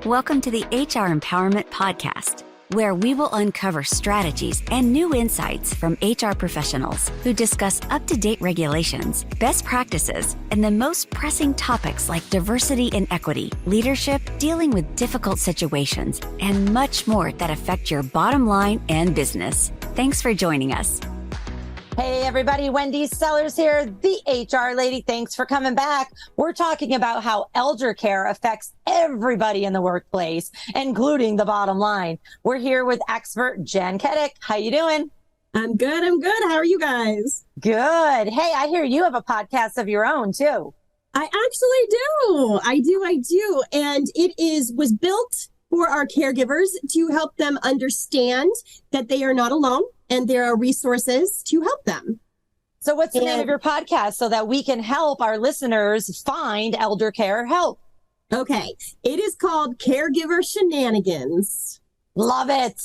Welcome to the HR Empowerment Podcast, where we will uncover strategies and new insights from HR professionals who discuss up-to-date regulations, best practices, and the most pressing topics like diversity and equity, leadership, dealing with difficult situations, and much more that affect your bottom line and business. Thanks for joining us. Hey everybody, Wendy Sellers here, the HR lady. Thanks for coming back. We're talking about how eldercare affects everybody in the workplace, including the bottom line. We're here with expert Jen Keddick. How you doing? I'm good. How are you guys? Good. Hey, I hear you have a podcast of your own too. I actually do. I do. And was built for our caregivers to help them understand that they are not alone and there are resources to help them. So what's the name of your podcast so that we can help our listeners find eldercare help? Okay. It is called Caregiver Shenanigans. Love it.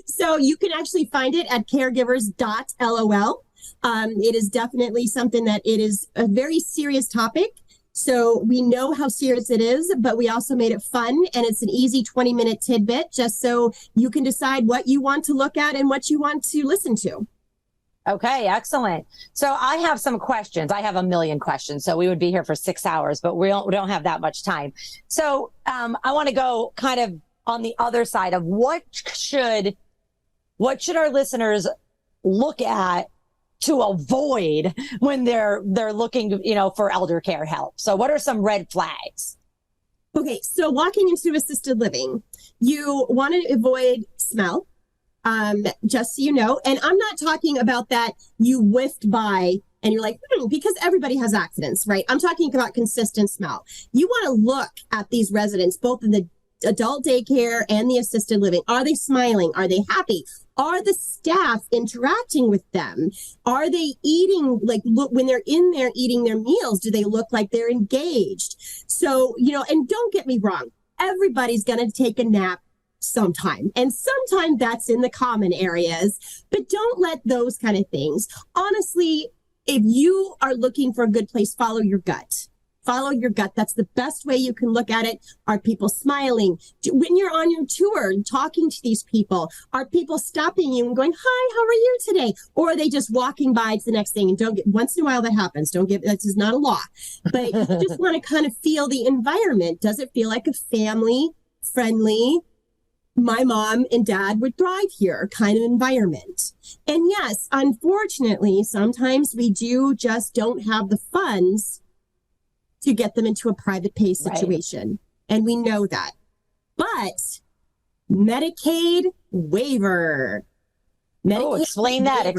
So you can actually find it at caregivers.lol. It is definitely something that it is a very serious topic. So we know how serious it is, but we also made it fun, and it's an easy 20-minute tidbit just so you can decide what you want to look at and what you want to listen to. Okay, excellent. So I have some questions. I have a million questions, so we would be here for 6 hours, but we don't have that much time. So I want to go kind of on the other side of what should our listeners look at to avoid when they're looking, for elder care help. So what are some red flags? Okay, so walking into assisted living, you want to avoid smell, just so you know. And I'm not talking about that you whiffed by and you're like, because everybody has accidents, right? I'm talking about consistent smell. You want to look at these residents, both in the adult daycare and the assisted living. Are they smiling? Are they happy? Are the staff interacting with them? Are they eating, look, when they're in there eating their meals, do they look like they're engaged? So, and don't get me wrong, everybody's going to take a nap sometime. And sometimes that's in the common areas, but don't let those kind of things. Honestly, if you are looking for a good place, follow your gut. Follow your gut. That's the best way you can look at it. Are people smiling? When you're on your tour and talking to these people, are people stopping you and going, hi, how are you today? Or are they just walking by to the next thing? And once in a while that happens. This is not a law. But you just want to kind of feel the environment. Does it feel like a family friendly, my mom and dad would thrive here kind of environment? And yes, unfortunately, sometimes we just don't have the funds to get them into a private pay situation. Right. And we know that. But Medicaid waiver. Explain that.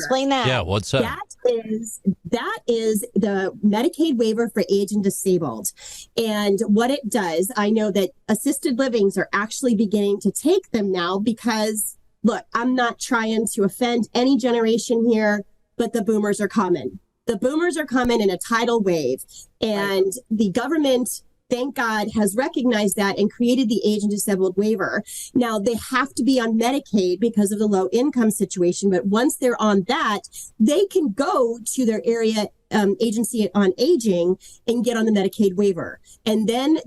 Yeah, what's that? That is the Medicaid waiver for age and disabled. And what it does, I know that assisted livings are actually beginning to take them now because, look, I'm not trying to offend any generation here, but the boomers are coming. The boomers are coming in a tidal wave, and the government, thank God, has recognized that and created the age and disabled waiver. Now, they have to be on Medicaid because of the low income situation, but once they're on that, they can go to their area agency on aging and get on the Medicaid waiver. And then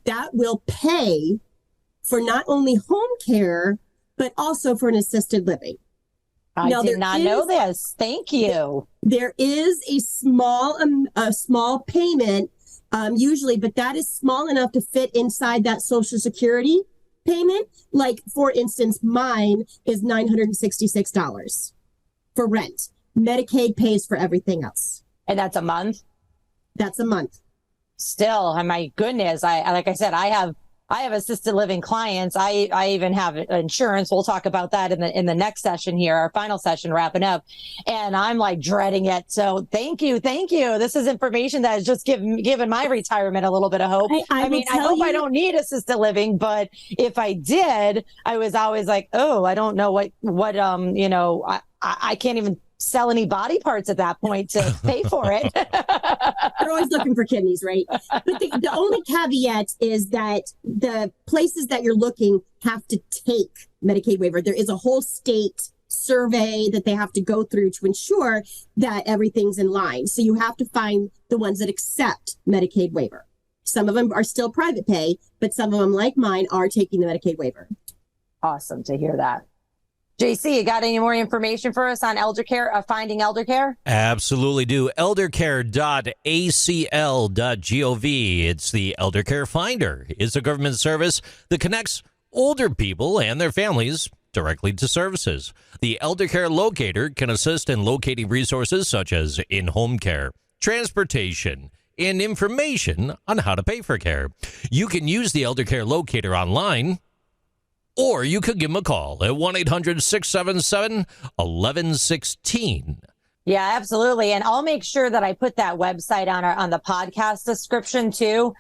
that will pay for not only home care, but also for an assisted living. I did not know this. Thank you. There is a small payment usually, but that is small enough to fit inside that Social Security payment. Like, for instance, mine is $966 for rent. Medicaid pays for everything else. And that's a month? That's a month. Still, my goodness, like I said, I have assisted living clients. I even have insurance. We'll talk about that in the next session here, our final session, wrapping up. And I'm like dreading it. So thank you. This is information that has just given my retirement a little bit of hope. I hope I don't need assisted living, but if I did, I was always like, oh, I don't know I can't even sell any body parts at that point to pay for it. They're always looking for kidneys, right? But the only caveat is that the places that you're looking have to take Medicaid waiver. There is a whole state survey that they have to go through to ensure that everything's in line. So you have to find the ones that accept Medicaid waiver. Some of them are still private pay, but some of them, like mine, are taking the Medicaid waiver. Awesome to hear that. JC, you got any more information for us on Eldercare, finding Eldercare? Absolutely do. Eldercare.acl.gov. It's the Eldercare Finder. It's a government service that connects older people and their families directly to services. The Eldercare Locator can assist in locating resources such as in-home care, transportation, and information on how to pay for care. You can use the Eldercare Locator online, or you could give them a call at 1-800-677-1116. Yeah, absolutely. And I'll make sure that I put that website on the podcast description too,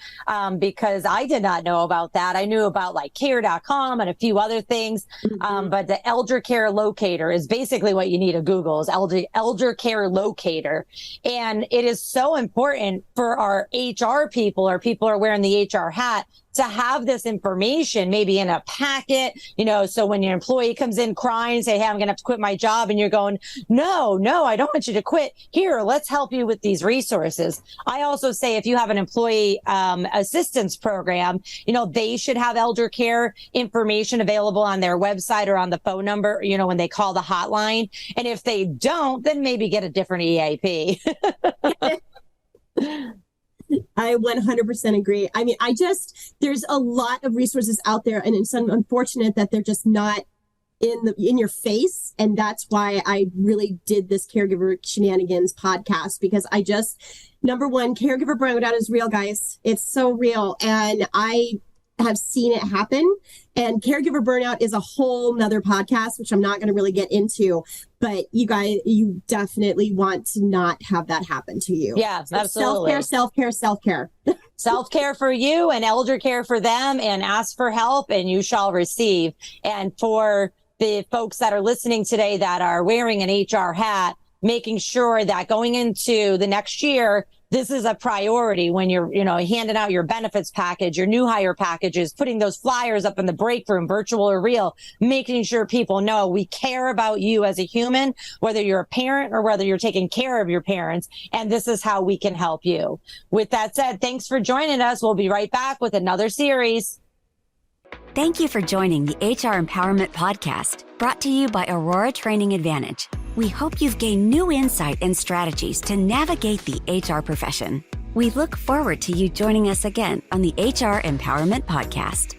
because I did not know about that. I knew about like care.com and a few other things. But the Eldercare Locator is basically what you need to Google is Eldercare Locator. And it is so important for our HR people or people who are wearing the HR hat to have this information maybe in a packet, so when your employee comes in crying, say, hey, I'm going to have to quit my job. And you're going, no, I don't want you to quit. Here, let's help you with these resources. I also say if you have an employee assistance program, they should have elder care information available on their website or on the phone number, when they call the hotline. And if they don't, then maybe get a different EAP. I 100% agree. I mean, there's a lot of resources out there, and it's unfortunate that they're just not in your face. And that's why I really did this Caregiver Shenanigans podcast, because number one, caregiver burnout is real, guys. It's so real. And I have seen it happen. And caregiver burnout is a whole nother podcast, which I'm not going to really get into. But you guys, you definitely want to not have that happen to you. Yeah, so absolutely. Self-care. Self-care for you and elder care for them, and ask for help and you shall receive. And for the folks that are listening today that are wearing an HR hat, making sure that going into the next year, this is a priority when you're, handing out your benefits package, your new hire packages, putting those flyers up in the break room, virtual or real, making sure people know we care about you as a human, whether you're a parent or whether you're taking care of your parents. And this is how we can help you. With that said, thanks for joining us. We'll be right back with another series. Thank you for joining the HR Empowerment Podcast, brought to you by Aurora Training Advantage. We hope you've gained new insight and strategies to navigate the HR profession. We look forward to you joining us again on the HR Empowerment Podcast.